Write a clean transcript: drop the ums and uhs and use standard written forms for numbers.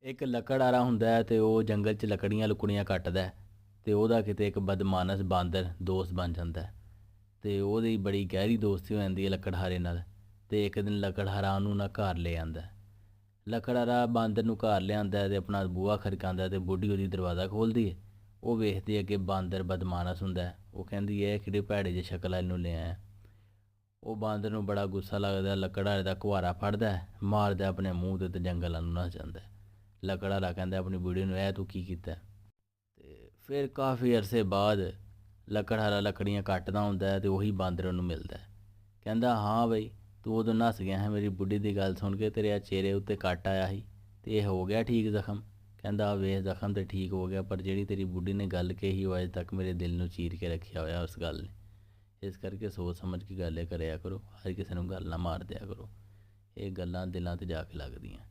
ਇੱਕ ਲੱਕੜਹਾਰਾ ਹੁੰਦਾ ਹੈ ਅਤੇ ਉਹ ਜੰਗਲ 'ਚ ਲੱਕੜੀਆਂ ਲੁਕੜੀਆਂ ਕੱਟਦਾ ਹੈ ਅਤੇ ਉਹਦਾ ਕਿਤੇ ਇੱਕ ਬਦਮਾਨਸ ਬਾਂਦਰ ਦੋਸਤ ਬਣ ਜਾਂਦਾ ਹੈ ਅਤੇ ਉਹਦੀ ਬੜੀ ਗਹਿਰੀ ਦੋਸਤੀ ਹੋ ਜਾਂਦੀ ਹੈ ਲੱਕੜਹਾਰੇ ਨਾਲ। ਅਤੇ ਇੱਕ ਦਿਨ ਲੱਕੜਹਾਰਾ ਉਹਨੂੰ ਨਾ ਘਰ ਲੈ ਆਉਂਦਾ। ਲੱਕੜਹਾਰਾ ਬਾਂਦਰ ਨੂੰ ਘਰ ਲਿਆਉਂਦਾ ਅਤੇ ਆਪਣਾ ਬੂਹਾ ਖੜਕਾਉਂਦਾ ਅਤੇ ਬੁੱਢੀ ਉਹਦੀ ਦਰਵਾਜ਼ਾ ਖੋਲ੍ਹਦੀ ਹੈ। ਉਹ ਵੇਖਦੀ ਹੈ ਕਿ ਬਾਂਦਰ ਬਦਮਾਨਸ ਹੁੰਦਾ ਹੈ। ਉਹ ਕਹਿੰਦੀ ਹੈ ਕਿਹੜੇ ਭੈੜੇ ਜਿਹੇ ਸ਼ਕਲ ਇਹਨੂੰ ਲੈ ਆਇਆ। ਉਹ ਬਾਂਦਰ ਨੂੰ ਬੜਾ ਗੁੱਸਾ ਲੱਗਦਾ, ਲੱਕੜਹਾਰੇ ਦਾ ਕੁਹਾਰਾ ਫੜਦਾ ਮਾਰਦਾ ਆਪਣੇ ਮੂੰਹ 'ਤੇ ਜੰਗਲ ਵੱਲ ਨੂੰ ਨੱਸ ਜਾਂਦਾ। ਲੱਕੜਹਾਰਾ ਕਹਿੰਦਾ ਆਪਣੀ ਬੁੱਢੀ ਨੂੰ, ਇਹ ਤੂੰ ਕੀ ਕੀਤਾ? ਅਤੇ ਫਿਰ ਕਾਫੀ ਅਰਸੇ ਬਾਅਦ ਲੱਕੜਹਾਰਾ ਲੱਕੜੀਆਂ ਕੱਟਦਾ ਹੁੰਦਾ ਅਤੇ ਉਹੀ ਬਾਂਦਰ ਉਹਨੂੰ ਮਿਲਦਾ। ਕਹਿੰਦਾ, ਹਾਂ ਬਈ ਤੂੰ ਉਦੋਂ ਨੱਸ ਗਿਆ ਹੈ ਮੇਰੀ ਬੁੱਢੀ ਦੀ ਗੱਲ ਸੁਣ ਕੇ, ਤੇਰੇ ਚਿਹਰੇ ਉੱਤੇ ਕੱਟ ਆਇਆ ਸੀ ਅਤੇ ਇਹ ਹੋ ਗਿਆ ਠੀਕ ਜ਼ਖਮ? ਕਹਿੰਦਾ ਵੇਖ ਜ਼ਖਮ ਤਾਂ ਠੀਕ ਹੋ ਗਿਆ, ਪਰ ਜਿਹੜੀ ਤੇਰੀ ਬੁੱਢੀ ਨੇ ਗੱਲ ਕਹੀ ਉਹ ਅਜੇ ਤੱਕ ਮੇਰੇ ਦਿਲ ਨੂੰ ਚੀਰ ਕੇ ਰੱਖਿਆ ਹੋਇਆ ਉਸ ਗੱਲ ਨੇ। ਇਸ ਕਰਕੇ ਸੋਚ ਸਮਝ ਕੇ ਗੱਲ ਕਰਿਆ ਕਰੋ, ਹਰ ਕਿਸੇ ਨੂੰ ਗੱਲ ਨਾ ਮਾਰ ਦਿਆ ਕਰੋ। ਇਹ ਗੱਲਾਂ ਦਿਲਾਂ 'ਤੇ ਜਾ ਕੇ ਲੱਗਦੀਆਂ।